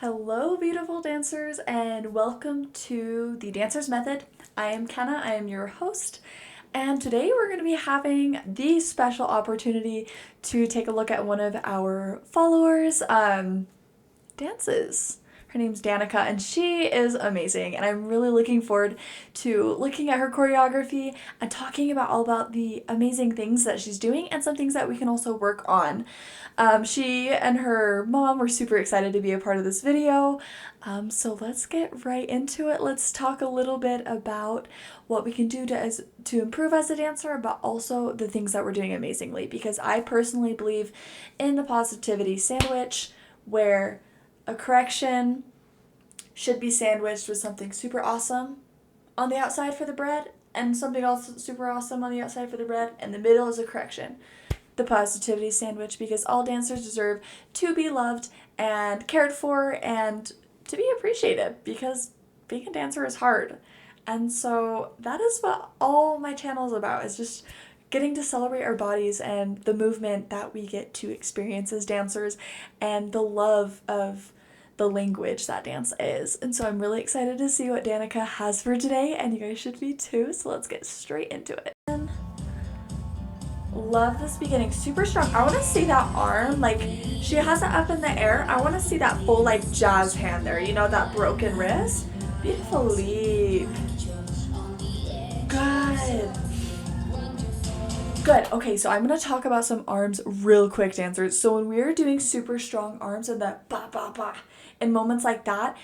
Hello, beautiful dancers, and welcome to the Dancer's Method. I am Kenna, I am your host, and today we're going to be having the special opportunity to take a look at one of our followers' dances. Her name's Danica, and she is amazing, and I'm really looking forward to looking at her choreography and talking about all about the amazing things that she's doing and some things that we can also work on. She and her mom were super excited to be a part of this video, so let's get right into it. Let's talk a little bit about what we can do to improve as a dancer, but also the things that we're doing amazingly, because I personally believe in the positivity sandwich where a correction should be sandwiched with something super awesome on the outside for the bread and something else super awesome on the outside for the bread, and the middle is a correction. The positivity sandwich, because all dancers deserve to be loved and cared for and to be appreciated, because being a dancer is hard. And so that is what all my channel is about, is just getting to celebrate our bodies and the movement that we get to experience as dancers and the love of the language that dance is. And so I'm really excited to see what Danica has for today, and you guys should be too, so let's get straight into it. Love this beginning, super strong. I want to see that arm, like she has it up in the air. I want to see that full like jazz hand there, you know, that broken wrist. Beautiful leap. Good. Good. Okay, so I'm going to talk about some arms real quick, dancers. So when we're doing super strong arms and that ba ba ba in moments like that,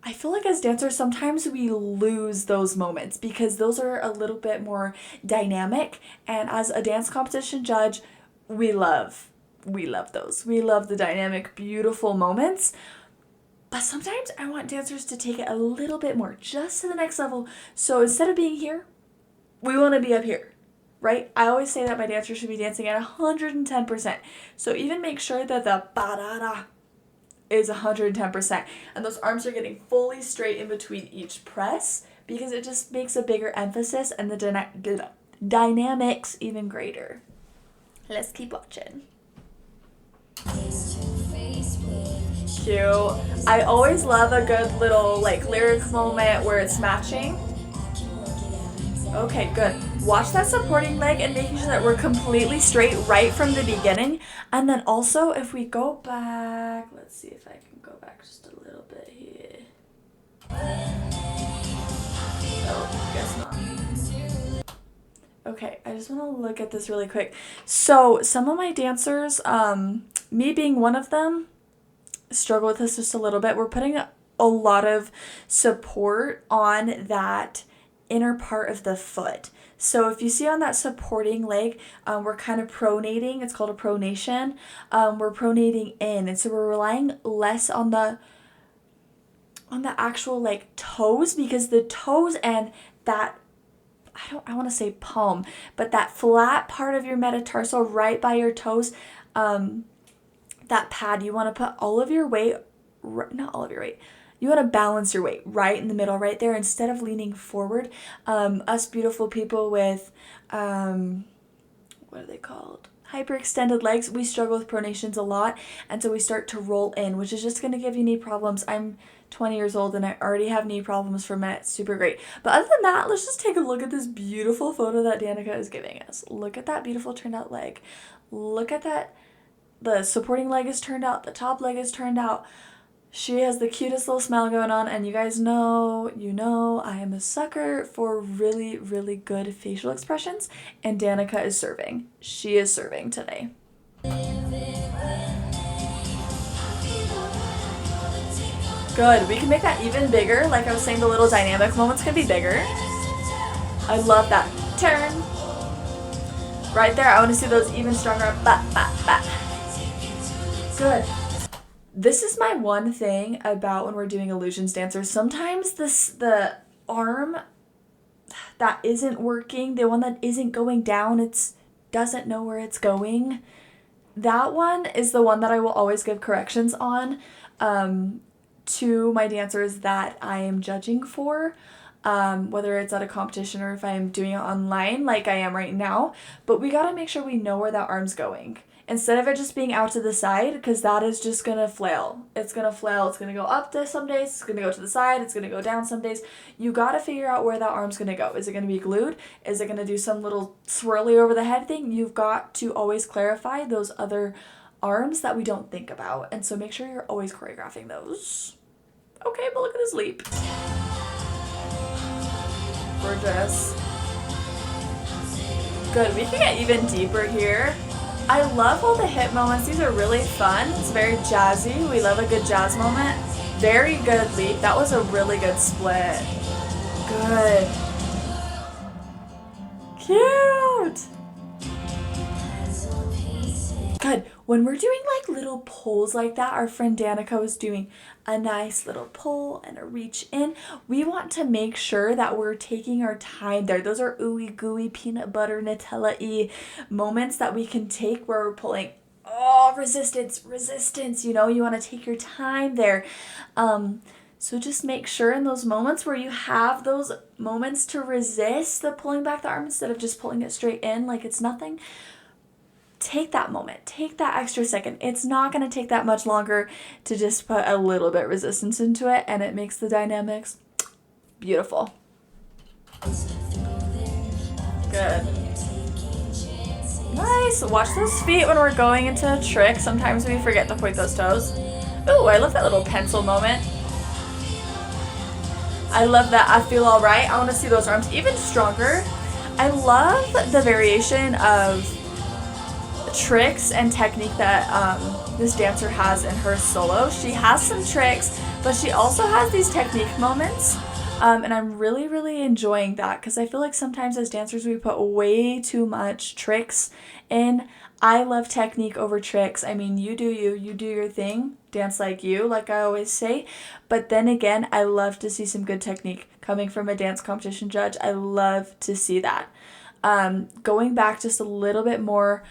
I feel like as dancers sometimes we lose those moments because those are a little bit more dynamic, and as a dance competition judge, we love those. We love the dynamic, beautiful moments. But sometimes I want dancers to take it a little bit more, just to the next level. So instead of being here, we want to be up here, right? I always say that my dancers should be dancing at 110%. So even make sure that the ba-da-da is 110%, and those arms are getting fully straight in between each press, because it just makes a bigger emphasis and the dynamics even greater. Let's keep watching. Cute. I always love a good little like lyric moment where it's matching. Okay, good. Watch that supporting leg and making sure that we're completely straight right from the beginning. And then also, if we go back, let's see if I can go back just a little bit here. Oh, guess not. Okay, I just want to look at this really quick. So some of my dancers, me being one of them, struggle with this just a little bit. We're putting a lot of support on that inner part of the foot. So if you see on that supporting leg, we're kind of pronating. It's called a pronation. We're pronating in, and so we're relying less on the actual like toes, because the toes and that, I want to say palm, but that flat part of your metatarsal right by your toes, that pad, you want to put all of your weight, not all of your weight, you want to balance your weight right in the middle, right there, instead of leaning forward. Us beautiful people with, what are they called? Hyperextended legs, we struggle with pronations a lot, and so we start to roll in, which is just going to give you knee problems. I'm 20 years old and I already have knee problems from it. Super great. But other than that, let's just take a look at this beautiful photo that Danica is giving us. Look at that beautiful turned out leg. Look at that. The supporting leg is turned out. The top leg is turned out. She has the cutest little smile going on, and you guys know, I am a sucker for really, really good facial expressions, and Danica is serving. She is serving today. Good. We can make that even bigger. Like I was saying, the little dynamic moments can be bigger. I love that. Turn. Right there. I want to see those even stronger. Ba, ba, ba. Good. This is my one thing about when we're doing illusions dancers. Sometimes the arm that isn't working, the one that isn't going down, it doesn't know where it's going. That one is the one that I will always give corrections on to my dancers that I am judging for. Whether it's at a competition or if I'm doing it online like I am right now. But we gotta make sure we know where that arm's going. instead of it just being out to the side, because that is just gonna flail. It's gonna flail. It's gonna go up to some days. It's gonna go to the side. It's gonna go down some days. You gotta figure out where that arm's gonna go. Is it gonna be glued? Is it gonna do some little swirly over the head thing? You've got to always clarify those other arms that we don't think about. And so make sure you're always choreographing those. Okay, but look at this leap. Gorgeous. Good, we can get even deeper here. I love all the hip moments. These are really fun. It's very jazzy. We love a good jazz moment. Very good leap. That was a really good split. Good. Cute. Good. When we're doing like little pulls like that, our friend Danica was doing a nice little pull and a reach in. We want to make sure that we're taking our time there. Those are ooey gooey peanut butter Nutella-y moments that we can take where we're pulling. Oh, resistance, you know, you want to take your time there. So just make sure in those moments where you have those moments to resist the pulling back the arm instead of just pulling it straight in like it's nothing. Take that moment, take that extra second. It's not going to take that much longer to just put a little bit resistance into it, and it makes the dynamics beautiful. Good. Nice. Watch those feet when we're going into a trick. Sometimes we forget to point those toes. Ooh, I love that little pencil moment. I love that. I feel all right. I want to see those arms even stronger. I love the variation of tricks and technique that this dancer has in her solo. She has some tricks, but she also has these technique moments, and I'm really enjoying that because I feel like sometimes as dancers we put way too much tricks in. I love technique over tricks. I mean, you do your thing, dance like you, like I always say, but then again, I love to see some good technique coming from a dance competition judge. I love to see that. Going back just a little bit more,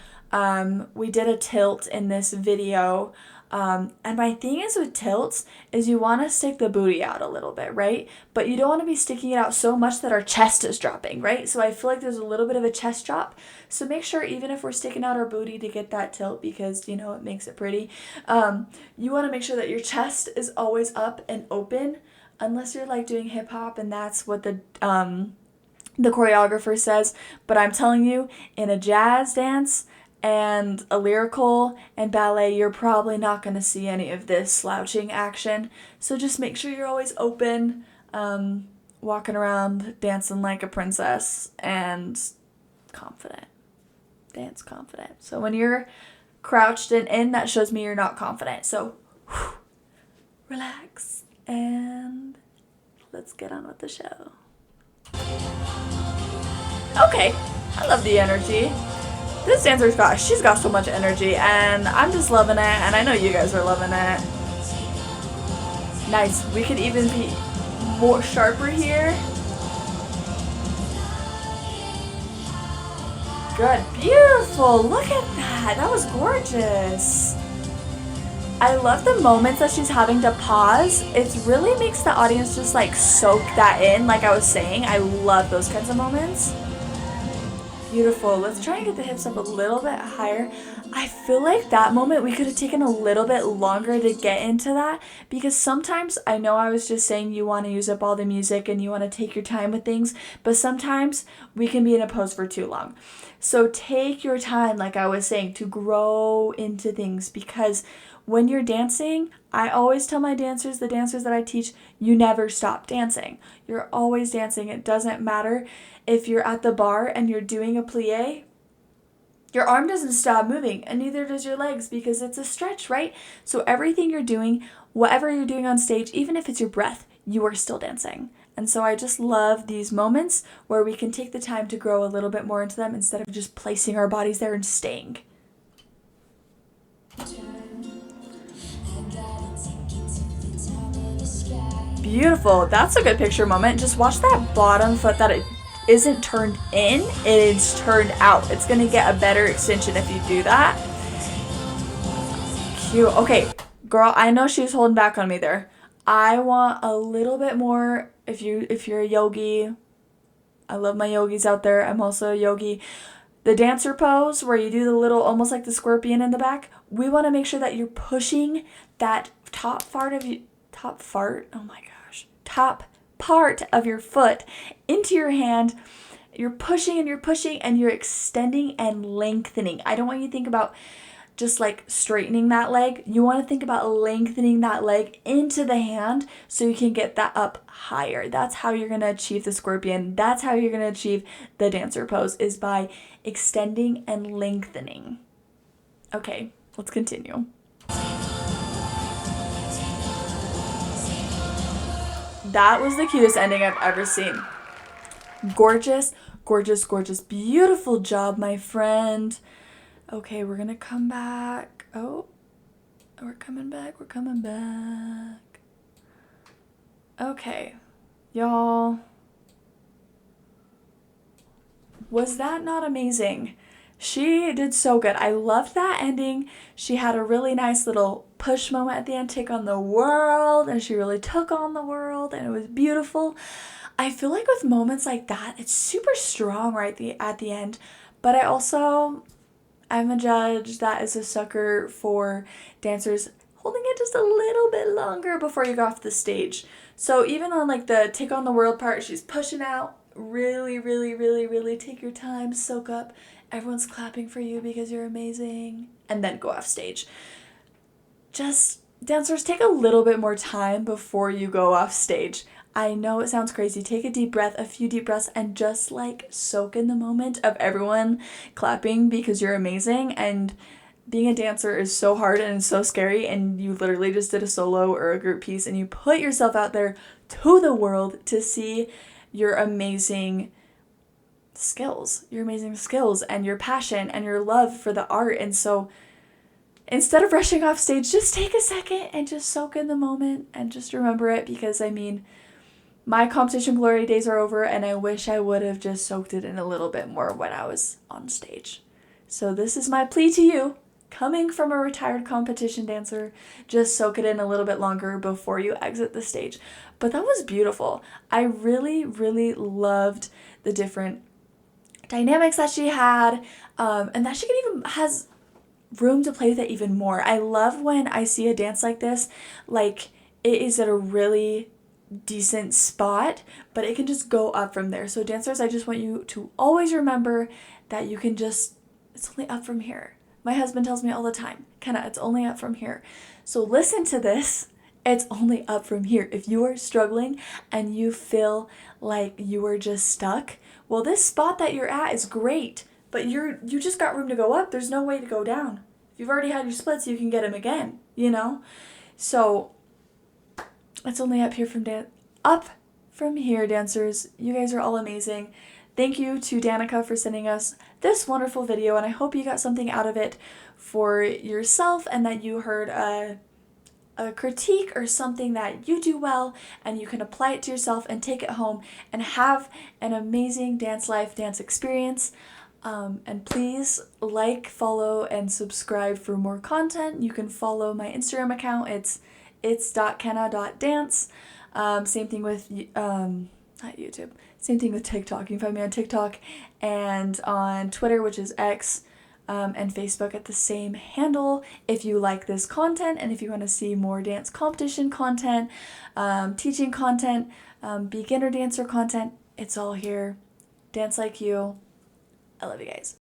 we did a tilt in this video, and my thing is with tilts is you want to stick the booty out a little bit, right? But you don't want to be sticking it out so much that our chest is dropping, right? So I feel like there's a little bit of a chest drop. So make sure even if we're sticking out our booty to get that tilt because, you know, it makes it pretty, you want to make sure that your chest is always up and open unless you're like doing hip hop and that's what the choreographer says. But I'm telling you, in a jazz dance and a lyrical and ballet, you're probably not going to see any of this slouching action. So just make sure you're always open, walking around, dancing like a princess, and confident. Dance confident. So when you're crouched and in, that shows me you're not confident. So relax and let's get on with the show. Okay, I love the energy. This dancer's she's got so much energy, and I'm just loving it, and I know you guys are loving it. Nice. We could even be more sharper here. Good. Beautiful. Look at that. That was gorgeous. I love the moments that she's having to pause. It really makes the audience just like soak that in, like I was saying. I love those kinds of moments. Beautiful. Let's try and get the hips up a little bit higher. I feel like that moment we could have taken a little bit longer to get into that because sometimes, I know I was just saying you want to use up all the music and you want to take your time with things, but sometimes we can be in a pose for too long. So take your time, like I was saying, to grow into things because when you're dancing, I always tell my dancers, the dancers that I teach, you never stop dancing. You're always dancing. It doesn't matter if you're at the bar and you're doing a plie, your arm doesn't stop moving and neither does your legs because it's a stretch, right? So everything you're doing, whatever you're doing on stage, even if it's your breath, you are still dancing. And so I just love these moments where we can take the time to grow a little bit more into them instead of just placing our bodies there and staying. Beautiful. That's a good picture moment. Just watch that bottom foot that it isn't turned in, it is turned out. It's going to get a better extension if you do that. Cute. Okay, girl, I know she was holding back on me there. I want a little bit more. If you're a yogi, I love my yogis out there. I'm also a yogi. The dancer pose where you do the little, almost like the scorpion in the back, we want to make sure that you're pushing that top part of your foot into your hand. You're pushing and you're extending and lengthening. I don't want you to think about just like straightening that leg. You want to think about lengthening that leg into the hand so you can get that up higher. That's how you're going to achieve the scorpion. That's how you're going to achieve the dancer pose, is by extending and lengthening. Okay, let's continue. That was the cutest ending I've ever seen. Gorgeous, gorgeous, gorgeous. Beautiful job, my friend. Okay, we're gonna come back. Oh, we're coming back. Okay, y'all. Was that not amazing? She did so good. I loved that ending. She had a really nice little push moment at the end, take on the world, and she really took on the world, and it was beautiful. I feel like with moments like that, it's super strong right at the end, but I'm a judge that is a sucker for dancers holding it just a little bit longer before you go off the stage. So even on like the take on the world part, she's pushing out. Really, really, really, really take your time, soak up. Everyone's clapping for you because you're amazing. And then go off stage. Just, dancers, take a little bit more time before you go off stage. I know it sounds crazy. Take a deep breath, a few deep breaths, and just like soak in the moment of everyone clapping because you're amazing. And being a dancer is so hard and so scary, and you literally just did a solo or a group piece and you put yourself out there to the world to see your amazing skills and your passion and your love for the art. And so instead of rushing off stage, just take a second and just soak in the moment and just remember it, because I mean, my competition glory days are over, and I wish I would have just soaked it in a little bit more when I was on stage. So this is my plea to you. Coming from a retired competition dancer, just soak it in a little bit longer before you exit the stage. But that was beautiful. I really, really loved the different dynamics that she had, and that she has room to play with it even more. I love when I see a dance like this, like it is at a really decent spot, but it can just go up from there. So dancers, I just want you to always remember that you can just, it's only up from here. My husband tells me all the time, Kenna, it's only up from here. So listen to this. It's only up from here. If you are struggling and you feel like you are just stuck, well, this spot that you're at is great, but you just got room to go up. There's no way to go down. If you've already had your splits, you can get them again, you know? So it's only up from here, dancers. You guys are all amazing. Thank you to Danica for sending us this wonderful video, and I hope you got something out of it for yourself and that you heard a critique or something that you do well, and you can apply it to yourself and take it home and have an amazing dance experience. And please like, follow, and subscribe for more content. You can follow my Instagram account. It's.kenna.dance. Same thing with not YouTube. Same thing with TikTok. You can find me on TikTok and on Twitter, which is X, and Facebook at the same handle. If you like this content and if you want to see more dance competition content, teaching content, beginner dancer content, it's all here. Dance like you. I love you guys.